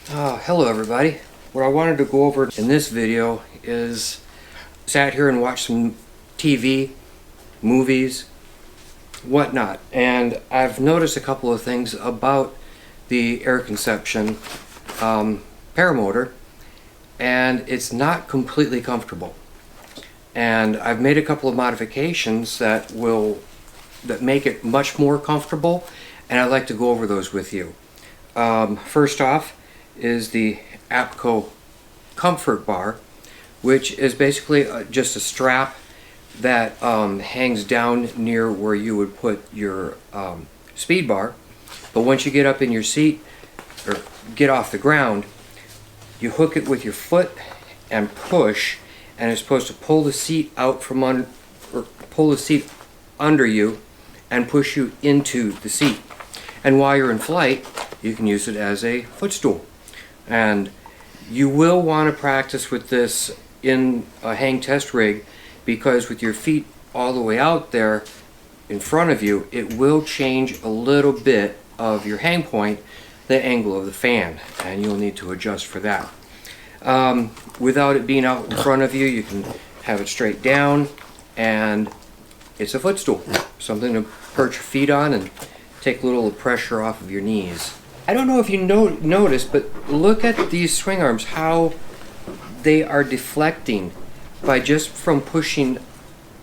Hello everybody. What I wanted to go over in this video is sat here and watched some TV, movies, whatnot, and I've noticed a couple of things about the air conception paramotor, and it's not completely comfortable. And I've made a couple of modifications that make it much more comfortable, and I'd like to go over those with you. First off is the Apco comfort bar, which is basically just a strap that hangs down near where you would put your speed bar. But once you get up in your seat or get off the ground, you hook it with your foot and push, and it's supposed to pull the seat out from under, or pull the seat under you and push you into the seat. And while you're in flight, you can use it as a footstool. And you will want to practice with this in a hang test rig, because with your feet all the way out there in front of you, it will change a little bit of your hang point, the angle of the fan, and you'll need to adjust for that. Without it being out in front of you, you can have it straight down, and it's a footstool, something to perch your feet on and take a little pressure off of your knees. I don't know if you notice, but look at these swing arms, how they are deflecting by just from pushing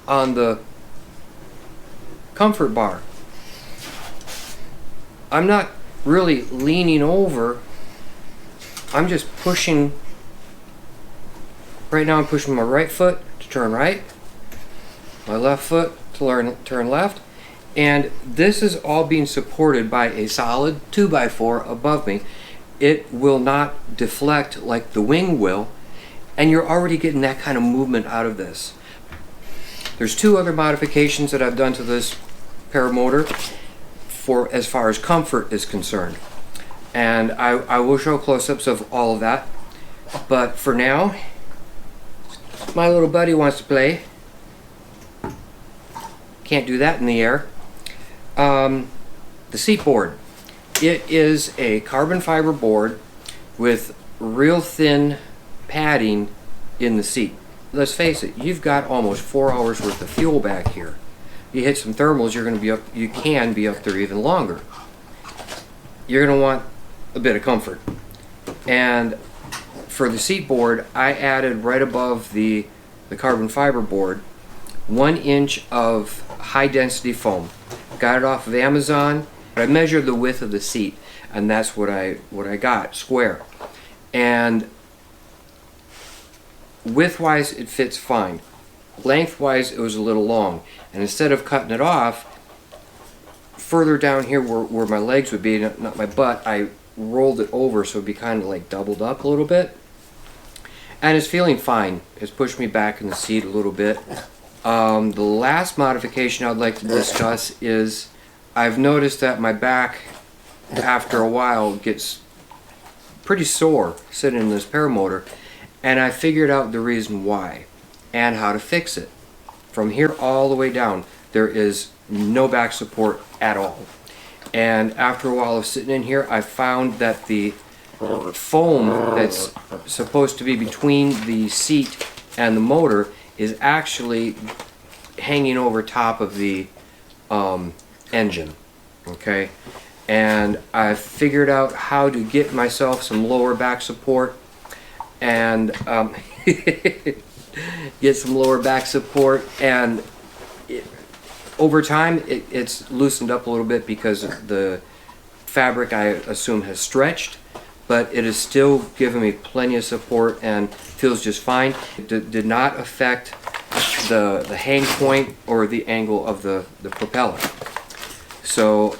on the comfort bar. I'm not really leaning over, I'm just pushing. Right now I'm pushing my right foot to turn right, my left foot to turn left, and this is all being supported by a solid 2x4 above me. It will not deflect like the wing will, and you're already getting that kind of movement out of this. There's two other modifications that I've done to this paramotor for as far as comfort is concerned, and I will show close-ups of all of that, but for now my little buddy wants to play. Can't do that in the air. The seat board. It is a carbon fiber board with real thin padding in the seat. Let's face it, you've got almost 4 hours worth of fuel back here. You hit some thermals, you can be up there even longer. You're going to want a bit of comfort. And for the seat board, I added right above the carbon fiber board 1 inch of high density foam. Got it off of Amazon. I measured the width of the seat, and that's what I got, square. And width-wise, it fits fine. Length-wise, it was a little long. And instead of cutting it off, further down here where my legs would be, not my butt, I rolled it over so it'd be kind of like doubled up a little bit. And it's feeling fine. It's pushed me back in the seat a little bit. The last modification I'd like to discuss is I've noticed that my back after a while gets pretty sore sitting in this paramotor, and I figured out the reason why and how to fix it. From here all the way down, there is no back support at all. And after a while of sitting in here, I found that the foam that's supposed to be between the seat and the motor is actually hanging over top of the engine. Okay, and I figured out how to get myself some lower back support, and get some lower back support, and over time it's loosened up a little bit because the fabric, I assume, has stretched, but it is still giving me plenty of support and feels just fine. It did not affect the hang point or the angle of the propeller. So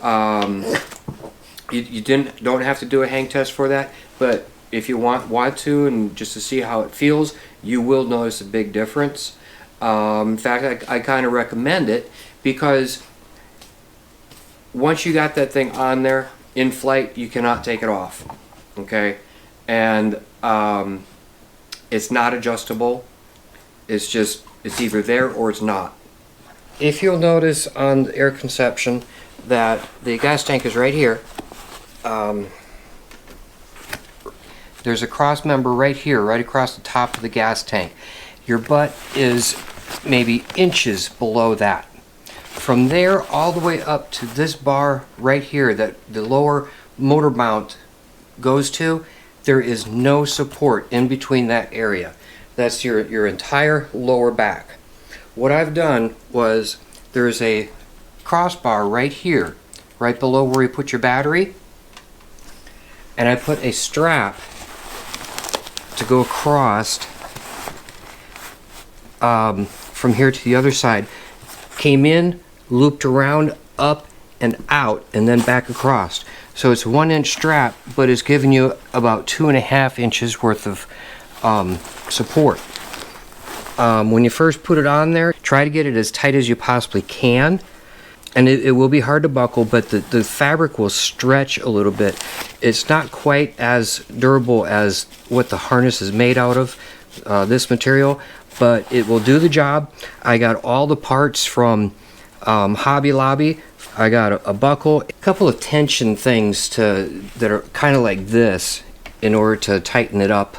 you don't have to do a hang test for that, but if you want to, and just to see how it feels, you will notice a big difference. In fact, I kind of recommend it, because once you got that thing on there in flight, you cannot take it off. Okay, and it's not adjustable. It's either there or it's not. If you'll notice on the air conception that the gas tank is right here, there's a cross member right here, right across the top of the gas tank. Your butt is maybe inches below that. From there all the way up to this bar right here that the lower motor mount goes to, there is no support in between that area. That's your entire lower back. What I've done was, there's a crossbar right here, right below where you put your battery, and I put a strap to go across from here to the other side. Came in, looped around, up and out, and then back across. So it's a 1-inch strap, but it's giving you about 2.5 inches worth of support. When you first put it on there, try to get it as tight as you possibly can. And it will be hard to buckle, but the fabric will stretch a little bit. It's not quite as durable as what the harness is made out of, this material, but it will do the job. I got all the parts from Hobby Lobby. I got a buckle, a couple of tension things that are kind of like this in order to tighten it up,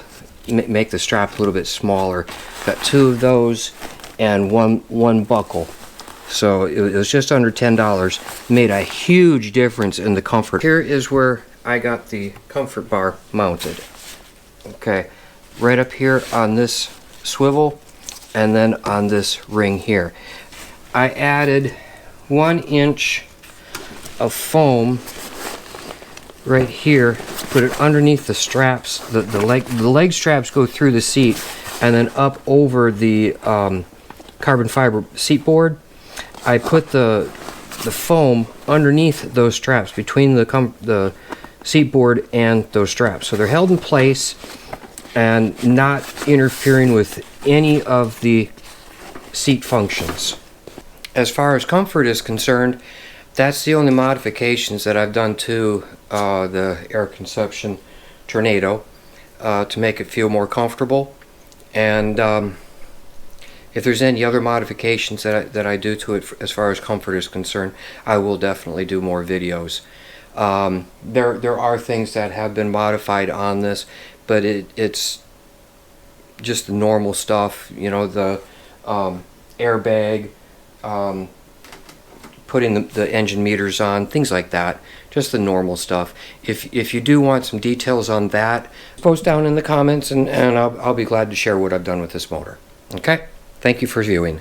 make the strap a little bit smaller. Got 2 of those and one buckle. So it was just under $10. Made a huge difference in the comfort. Here is where I got the comfort bar mounted. Okay, right up here on this swivel and then on this ring here. I added 1 inch of foam right here, put it underneath the straps. The leg straps go through the seat and then up over the carbon fiber seat board. I put the foam underneath those straps, between the seat board and those straps, so they're held in place and not interfering with any of the seat functions. As far as comfort is concerned, that's the only modifications that I've done to the Air Conception Tornado to make it feel more comfortable. And if there's any other modifications that I do to it as far as comfort is concerned, I will definitely do more videos. There are things that have been modified on this, but it's just the normal stuff, you know, the airbag, putting the engine meters on, things like that, just the normal stuff. If you do want some details on that, post down in the comments and I'll be glad to share what I've done with this motor. Okay? Thank you for viewing.